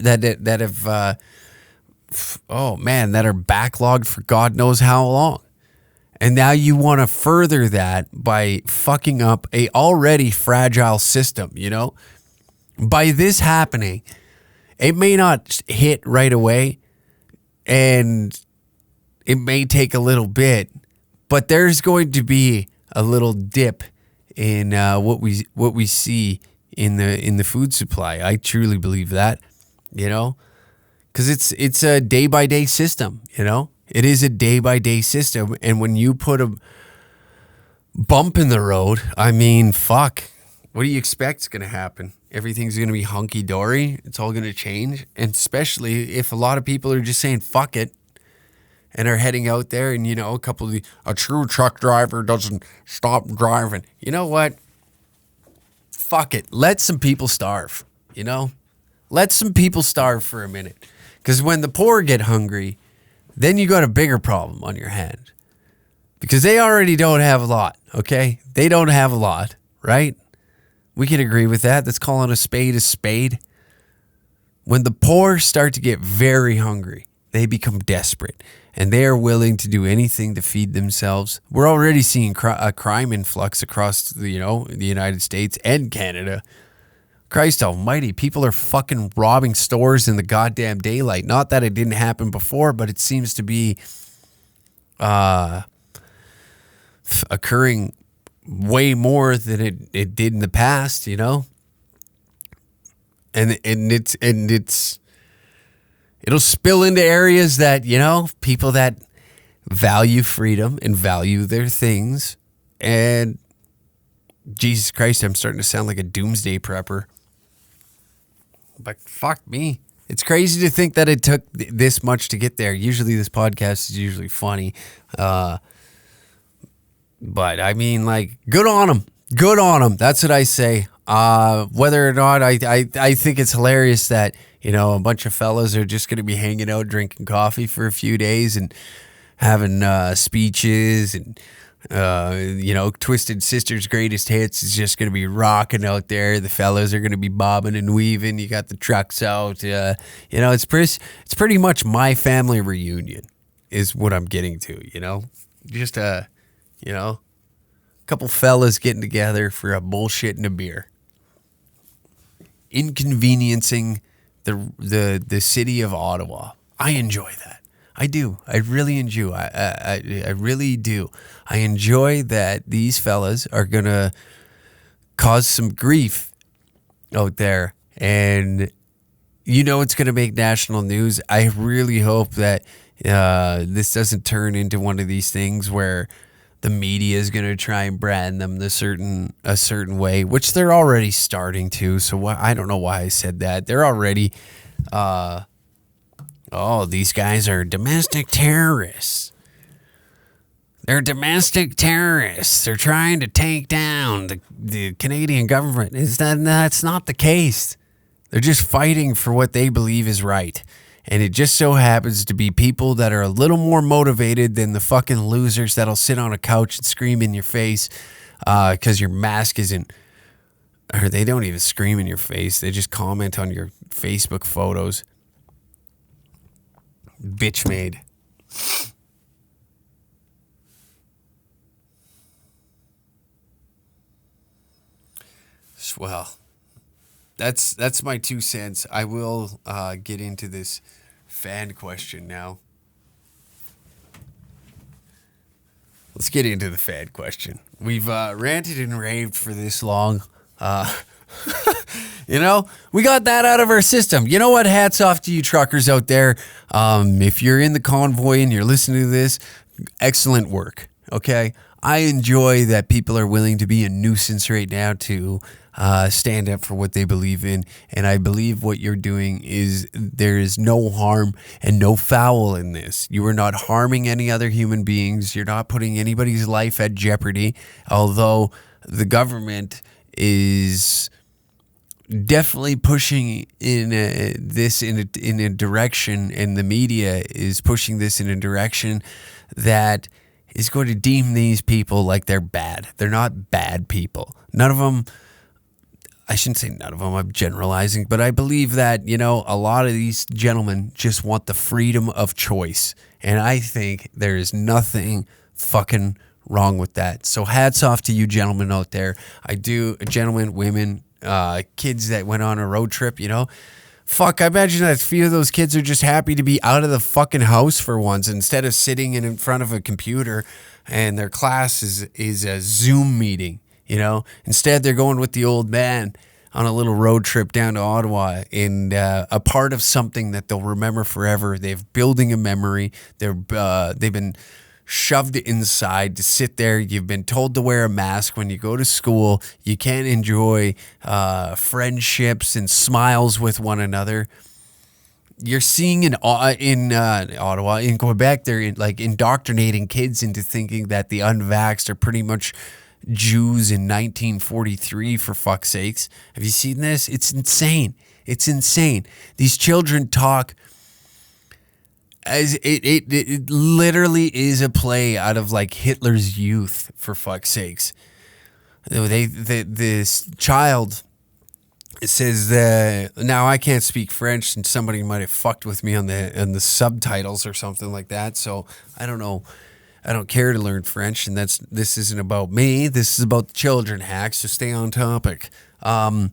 backlogged for God knows how long. And now you want to further that by fucking up a already fragile system, By this happening, it may not hit right away, and it may take a little bit, but there's going to be a little dip in what we see in the food supply. I truly believe that, because it's a day by day system. It is a day by day system, and when you put a bump in the road, I mean, fuck. What do you expect is going to happen? Everything's going to be hunky-dory. It's all going to change. And especially if a lot of people are just saying, fuck it, and are heading out there and, a true truck driver doesn't stop driving. You know what? Fuck it. Let some people starve, Let some people starve for a minute. Because when the poor get hungry, then you got a bigger problem on your hand. Because they already don't have a lot, okay? They don't have a lot, right? We can agree with that. That's calling a spade a spade. When the poor start to get very hungry, they become desperate, and they are willing to do anything to feed themselves. We're already seeing a crime influx across the United States and Canada. Christ almighty, people are fucking robbing stores in the goddamn daylight. Not that it didn't happen before, but it seems to be occurring way more than it did in the past, and it'll spill into areas that, people that value freedom and value their things. And Jesus Christ, I'm starting to sound like a doomsday prepper. But fuck me. It's crazy to think that it took this much to get there. Usually this podcast is usually funny. But I mean, like, good on them. Good on them. That's what I say. Whether or not I think it's hilarious that, a bunch of fellas are just going to be hanging out, drinking coffee for a few days and having speeches and, Twisted Sister's Greatest Hits is just going to be rocking out there. The fellas are going to be bobbing and weaving. You got the trucks out. It's pretty much my family reunion is what I'm getting to, Just a couple fellas getting together for a bullshit and a beer. Inconveniencing the city of Ottawa. I enjoy that. I do. I really enjoy. I really do. I enjoy that these fellas are gonna cause some grief out there, and it's gonna make national news. I really hope that this doesn't turn into one of these things where the media is going to try and brand them a certain way, which they're already starting to. So I don't know why I said that. They're already, these guys are domestic terrorists. They're domestic terrorists. They're trying to take down the Canadian government. That's not the case. They're just fighting for what they believe is right. And it just so happens to be people that are a little more motivated than the fucking losers that'll sit on a couch and scream in your face because your mask isn't, or they don't even scream in your face. They just comment on your Facebook photos. Bitch made. Well, that's my 2 cents. I will get into this fan question now. Let's get into the fan question. We've ranted and raved for this long. We got that out of our system. You know what? Hats off to you truckers out there. If you're in the convoy and you're listening to this, excellent work. Okay? I enjoy that people are willing to be a nuisance right now to stand up for what they believe in. And I believe what you're doing is there is no harm and no foul in this. You are not harming any other human beings. You're not putting anybody's life at jeopardy. Although the government is definitely pushing in a direction, and the media is pushing this in a direction that is going to deem these people like they're bad. They're not bad people. None of them. I shouldn't say none of them, I'm generalizing, but I believe that, a lot of these gentlemen just want the freedom of choice. And I think there is nothing fucking wrong with that. So hats off to you gentlemen out there. Gentlemen, women, kids that went on a road trip, Fuck, I imagine that a few of those kids are just happy to be out of the fucking house for once instead of sitting in front of a computer and their class is a Zoom meeting. Instead they're going with the old man on a little road trip down to Ottawa and a part of something that they'll remember forever. They're building a memory. They've been shoved inside to sit there. You've been told to wear a mask when you go to school. You can't enjoy friendships and smiles with one another. You're seeing in Ottawa, in Quebec, they're indoctrinating kids into thinking that the unvaxxed are pretty much Jews in 1943, for fuck's sakes. Have you seen this? It's insane. It's insane. These children talk as it literally is a play out of Hitler's youth, for fuck's sakes. This child says now I can't speak French and somebody might have fucked with me on the subtitles or something like that. So I don't know. I don't care to learn French, and this isn't about me. This is about the children, hacks, so stay on topic. But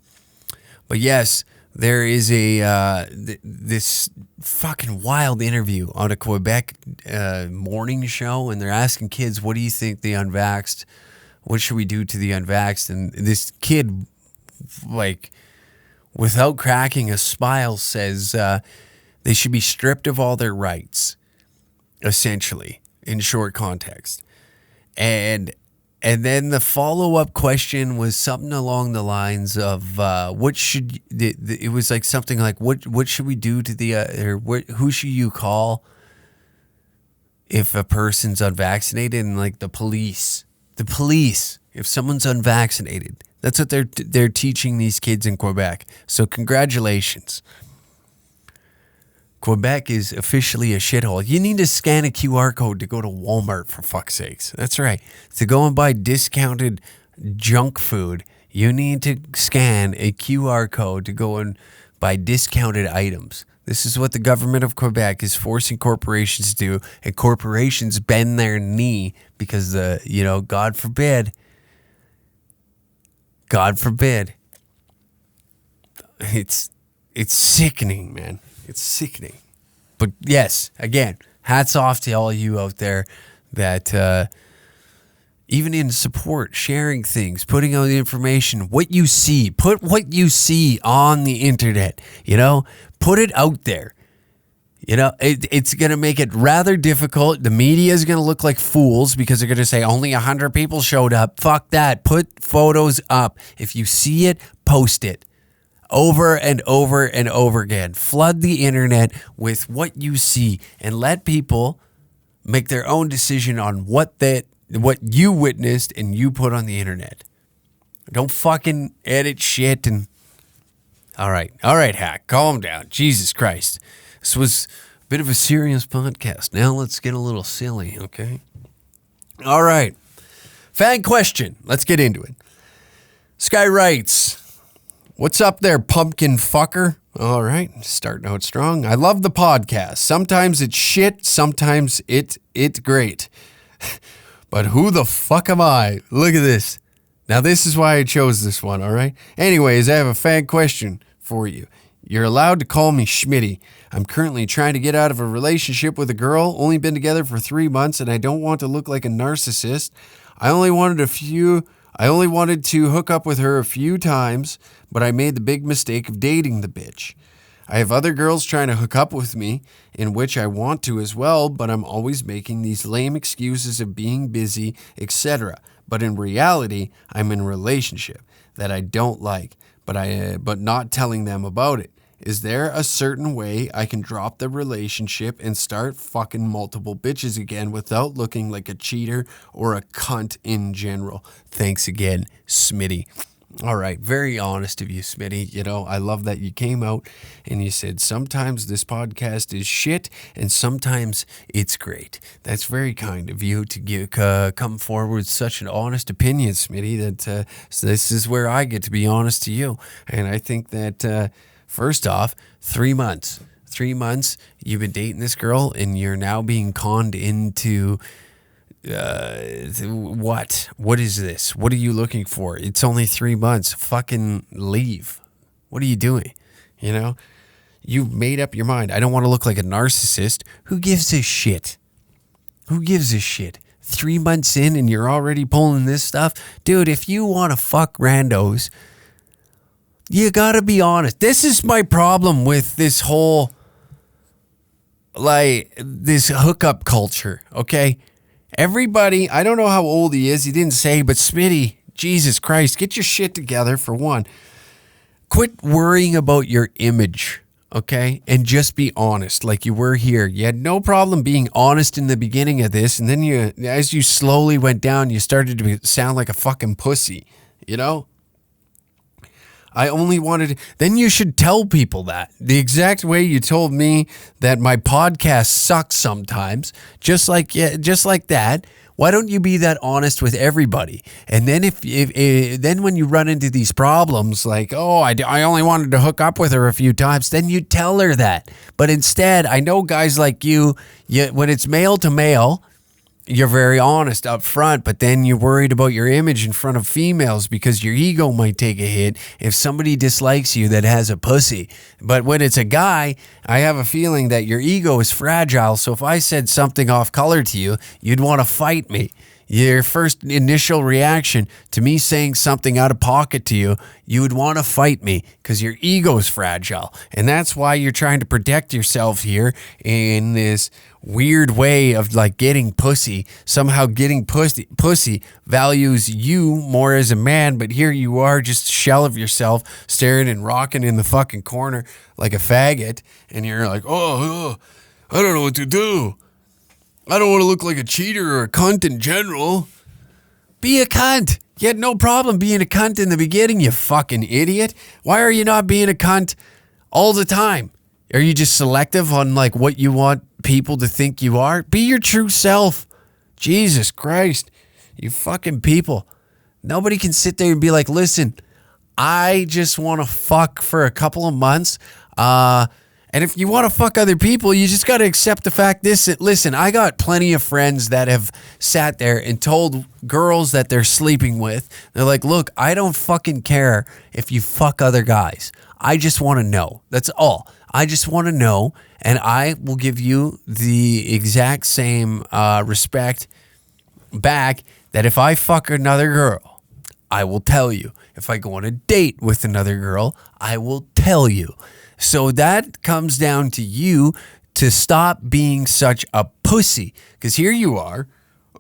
yes, there is this fucking wild interview on a Quebec morning show, and they're asking kids, what do you think the unvaxxed, what should we do to the unvaxxed? And this kid, without cracking a smile, says they should be stripped of all their rights, essentially. In short context. And then the follow-up question was something along the lines of what should it was something like what should we do to who should you call if a person's unvaccinated? And the police if someone's unvaccinated, that's what they're teaching these kids in Quebec. So congratulations. Quebec is officially a shithole. You need to scan a QR code to go to Walmart, for fuck's sakes. That's right. To go and buy discounted junk food, you need to scan a QR code to go and buy discounted items. This is what the government of Quebec is forcing corporations to do, and corporations bend their knee because God forbid. It's sickening, man. It's sickening. But yes, again, hats off to all you out there that even in support, sharing things, putting out the information, what you see, put what you see on the internet, put it out there. You know, it's going to make it rather difficult. The media is going to look like fools because they're going to say only 100 people showed up. Fuck that. Put photos up. If you see it, post it. Over and over and over again. Flood the internet with what you see and let people make their own decision on what you witnessed and you put on the internet. Don't fucking edit shit and... All right, Hack, calm down. Jesus Christ. This was a bit of a serious podcast. Now let's get a little silly, okay? All right. Fan question. Let's get into it. Sky writes, what's up there, pumpkin fucker? All right, starting out strong. I love the podcast. Sometimes it's shit, sometimes it's great. But who the fuck am I? Look at this. Now, this is why I chose this one, all right? Anyways, I have a fan question for you. You're allowed to call me Schmitty. I'm currently trying to get out of a relationship with a girl, only been together for 3 months, and I don't want to look like a narcissist. I only wanted to hook up with her a few times, but I made the big mistake of dating the bitch. I have other girls trying to hook up with me, in which I want to as well, but I'm always making these lame excuses of being busy, etc. But in reality, I'm in a relationship that I don't like, but not telling them about it. Is there a certain way I can drop the relationship and start fucking multiple bitches again without looking like a cheater or a cunt in general? Thanks again, Smitty. All right, very honest of you, Smitty. You know, I love that you came out and you said sometimes this podcast is shit and sometimes it's great. That's very kind of you to come forward with such an honest opinion, Smitty, that so this is where I get to be honest to you. And I think that, first off, 3 months. 3 months, you've been dating this girl and you're now being conned into... what is this? What are you looking for? It's only 3 months. Fucking leave. What are you doing? You know, you've made up your mind. I don't want to look like a narcissist. Who gives a shit? 3 months in and you're already pulling this stuff? Dude, if you want to fuck randos, you gotta be honest. This is my problem with this whole, this hookup culture, okay? Everybody, I don't know how old he is. He didn't say, but Smitty, Jesus Christ, get your shit together for one. Quit worrying about your image, okay? And just be honest like you were here. You had no problem being honest in the beginning of this. And then as you slowly went down, you started to sound like a fucking pussy, you know? Then you should tell people that. The exact way you told me that my podcast sucks sometimes, just like that. Why don't you be that honest with everybody? And then then when you run into these problems, like, oh, I only wanted to hook up with her a few times, then you tell her that. But instead, I know guys like you when it's male to male, you're very honest up front, but then you're worried about your image in front of females because your ego might take a hit if somebody dislikes you that has a pussy. But when it's a guy, I have a feeling that your ego is fragile. So if I said something off color to you, you'd want to fight me. Your first initial reaction to me saying something out of pocket to you, you would want to fight me because your ego is fragile. And that's why you're trying to protect yourself here in this weird way of like getting pussy. Somehow getting pussy values you more as a man, but here you are just a shell of yourself staring and rocking in the fucking corner like a faggot. And you're like, oh, I don't know what to do. I don't want to look like a cheater or a cunt in general. Be a cunt. You had no problem being a cunt in the beginning, you fucking idiot. Why are you not being a cunt all the time? Are you just selective on like what you want people to think you are? Be your true self. Jesus Christ. You fucking people. Nobody can sit there and be like, listen, I just want to fuck for a couple of months. And if you want to fuck other people, you just got to accept the fact listen, I got plenty of friends that have sat there and told girls that they're sleeping with. They're like, look, I don't fucking care if you fuck other guys. I just want to know. That's all. I just want to know. And I will give you the exact same respect back that if I fuck another girl, I will tell you. If I go on a date with another girl, I will tell you. So that comes down to you to stop being such a pussy. Because here you are.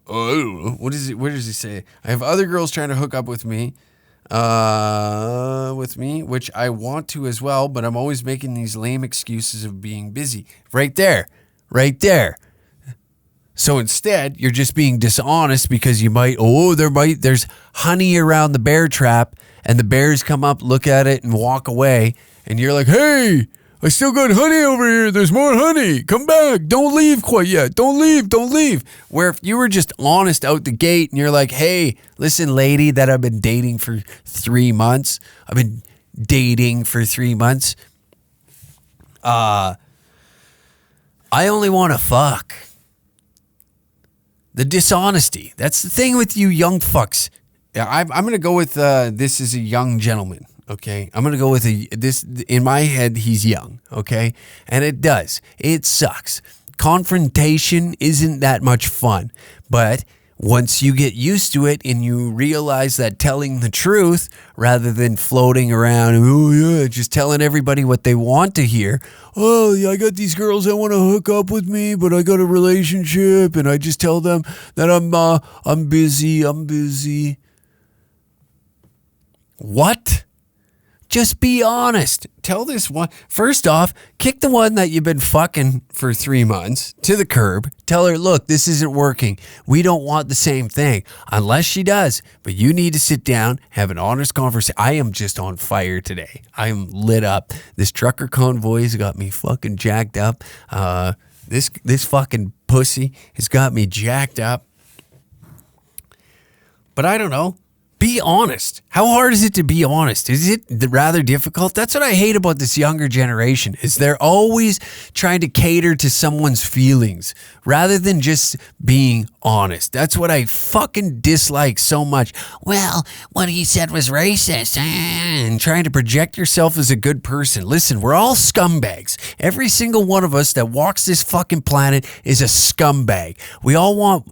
I don't know. What does he say? I have other girls trying to hook up with me, which I want to as well, but I'm always making these lame excuses of being busy. Right there. So instead, you're just being dishonest because there's honey around the bear trap, and the bears come up, look at it, and walk away, and you're like, hey, I still got honey over here. There's more honey. Come back. Don't leave quite yet. Don't leave. Where if you were just honest out the gate and you're like, hey, listen, lady that I've been dating for 3 months. I only want to fuck. The dishonesty. That's the thing with you young fucks. I'm going to go with this is a young gentleman. Okay, I'm going to go with this. In my head, he's young, okay? And it sucks. Confrontation isn't that much fun, but once you get used to it and you realize that telling the truth rather than floating around, just telling everybody what they want to hear. Oh, yeah, I got these girls that want to hook up with me, but I got a relationship, and I just tell them that I'm busy. What? Just be honest. Tell this one. First off, kick the one that you've been fucking for 3 months to the curb. Tell her, look, this isn't working. We don't want the same thing. Unless she does. But you need to sit down, have an honest conversation. I am just on fire today. I am lit up. This trucker convoy has got me fucking jacked up. This fucking pussy has got me jacked up. But I don't know. Be honest. How hard is it to be honest? Is it rather difficult? That's what I hate about this younger generation, is they're always trying to cater to someone's feelings rather than just being honest. That's what I fucking dislike so much. Well, what he said was racist, and trying to project yourself as a good person. Listen, we're all scumbags. Every single one of us that walks this fucking planet is a scumbag. We all want,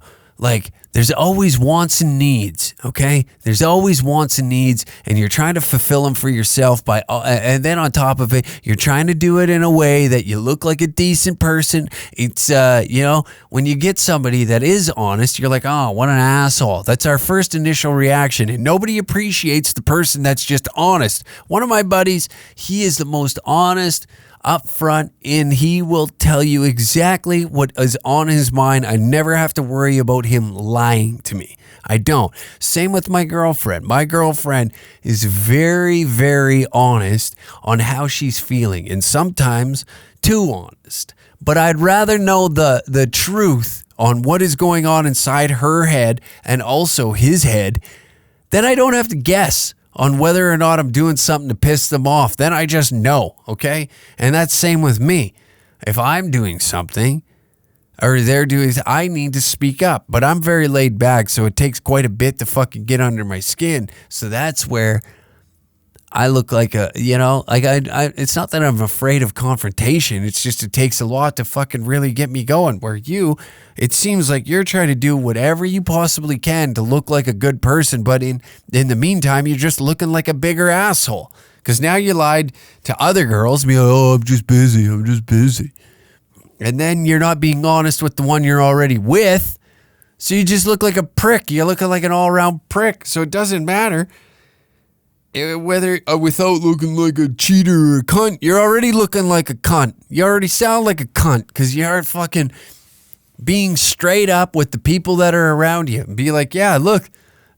there's always wants and needs, okay? There's always wants and needs, and you're trying to fulfill them for yourself and then on top of it, you're trying to do it in a way that you look like a decent person. It's, when you get somebody that is honest, you're like, oh, what an asshole. That's our first initial reaction, and nobody appreciates the person that's just honest. One of my buddies, he is the most honest, up front, and he will tell you exactly what is on his mind. I never have to worry about him lying to me. I don't. Same with my girlfriend. My girlfriend is very, very honest on how she's feeling, and sometimes too honest. But I'd rather know the truth on what is going on inside her head and also his head, then I don't have to guess on whether or not I'm doing something to piss them off. Then I just know, okay? And that's same with me. If I'm doing something or they're doing, I need to speak up. But I'm very laid back, so it takes quite a bit to fucking get under my skin. So that's where I look like it's not that I'm afraid of confrontation. It's just it takes a lot to fucking really get me going. Where it seems like you're trying to do whatever you possibly can to look like a good person, but in the meantime, you're just looking like a bigger asshole. Because now you lied to other girls, be like, oh, I'm just busy. And then you're not being honest with the one you're already with, so you just look like a prick. You're looking like an all-around prick, so it doesn't matter. Whether without looking like a cheater or a cunt, you're already looking like a cunt. You already sound like a cunt because you aren't fucking being straight up with the people that are around you. And be like, yeah, look,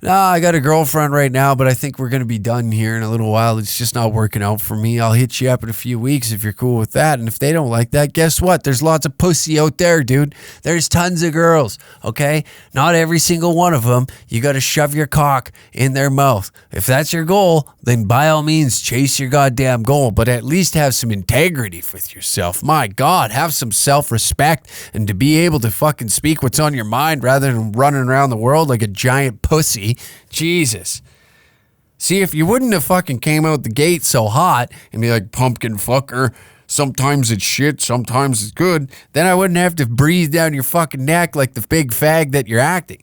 I got a girlfriend right now, but I think we're going to be done here in a little while. It's just not working out for me. I'll hit you up in a few weeks if you're cool with that. And if they don't like that, guess what? There's lots of pussy out there, dude. There's tons of girls, okay? Not every single one of them. You got to shove your cock in their mouth. If that's your goal, then by all means, chase your goddamn goal. But at least have some integrity with yourself. My God, have some self-respect and to be able to fucking speak what's on your mind rather than running around the world like a giant pussy. Jesus. See, if you wouldn't have fucking came out the gate so hot and be like, pumpkin fucker, sometimes it's shit, sometimes it's good, then I wouldn't have to breathe down your fucking neck like the big fag that you're acting.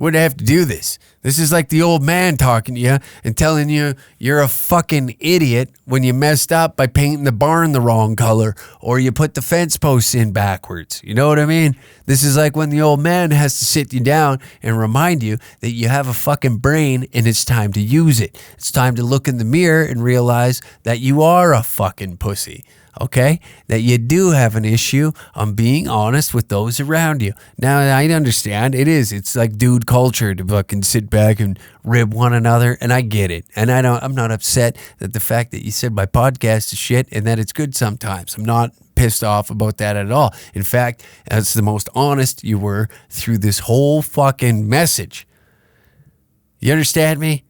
Wouldn't have to do this. This is like the old man talking to you and telling you you're a fucking idiot when you messed up by painting the barn the wrong color or you put the fence posts in backwards. You know what I mean? This is like when the old man has to sit you down and remind you that you have a fucking brain and it's time to use it. It's time to look in the mirror and realize that you are a fucking pussy. Okay, that you do have an issue on being honest with those around you. Now, I understand it's like dude culture to fucking sit back and rib one another, and I get it. And I'm not upset that the fact that you said my podcast is shit and that it's good sometimes. I'm not pissed off about that at all. In fact, that's the most honest you were through this whole fucking message. You understand me?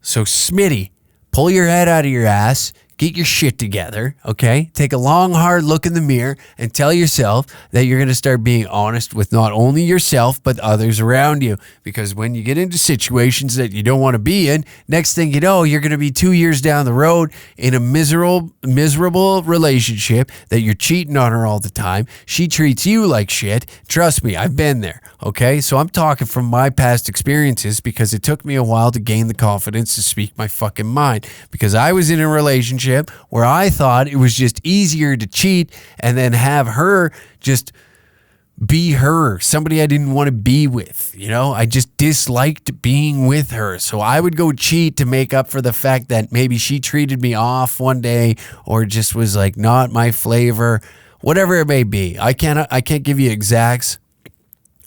So, Smitty, pull your head out of your ass. Get your shit together, okay? Take a long, hard look in the mirror and tell yourself that you're going to start being honest with not only yourself, but others around you. Because when you get into situations that you don't want to be in, next thing you know, you're going to be 2 years down the road in a miserable relationship that you're cheating on her all the time. She treats you like shit. Trust me, I've been there, okay? So I'm talking from my past experiences because it took me a while to gain the confidence to speak my fucking mind. Because I was in a relationship where I thought it was just easier to cheat and then have her just be her, somebody I didn't want to be with. You know, I just disliked being with her. So I would go cheat to make up for the fact that maybe she treated me off one day or just was like not my flavor, whatever it may be. I can't give you exacts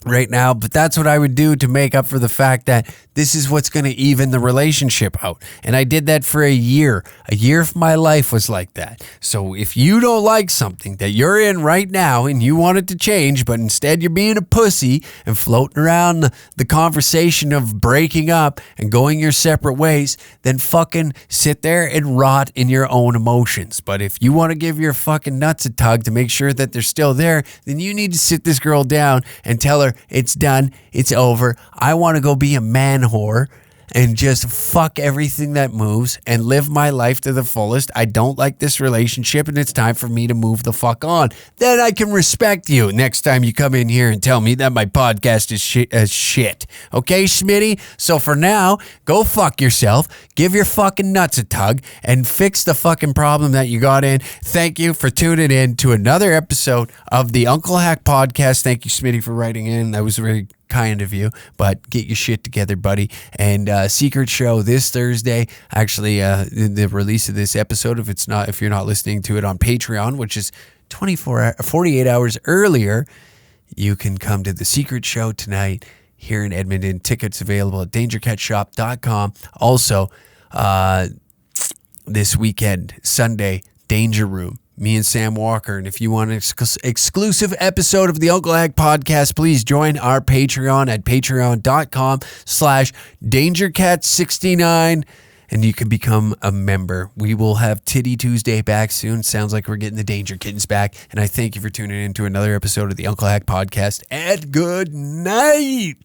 right now, but that's what I would do to make up for the fact that this is what's going to even the relationship out. And I did that for a year. A year of my life was like that. So if you don't like something that you're in right now and you want it to change, but instead you're being a pussy and floating around the conversation of breaking up and going your separate ways, then fucking sit there and rot in your own emotions. But if you want to give your fucking nuts a tug to make sure that they're still there, then you need to sit this girl down and tell her it's done, it's over. I want to go be a man whore and just fuck everything that moves and live my life to the fullest. I don't like this relationship and it's time for me to move the fuck on. Then I can respect you next time you come in here and tell me that my podcast is shit. Okay, Smitty? So for now, go fuck yourself, give your fucking nuts a tug, and fix the fucking problem that you got in. Thank you for tuning in to another episode of the Uncle Hack Podcast. Thank you, Smitty, for writing in. That was very kind of you, but get your shit together, buddy. And secret show this Thursday. Actually, the release of this episode, if you're not listening to it on Patreon, which is 48 hours earlier, you can come to the secret show tonight here in Edmonton. Tickets available at dangercatshop.com. Also, this weekend, Sunday, Danger Room. Me and Sam Walker. And if you want an exclusive episode of the Uncle Hack Podcast, please join our Patreon at patreon.com/dangercat69 and you can become a member. We will have Titty Tuesday back soon. Sounds like we're getting the Danger Kittens back. And I thank you for tuning in to another episode of the Uncle Hack Podcast. And good night.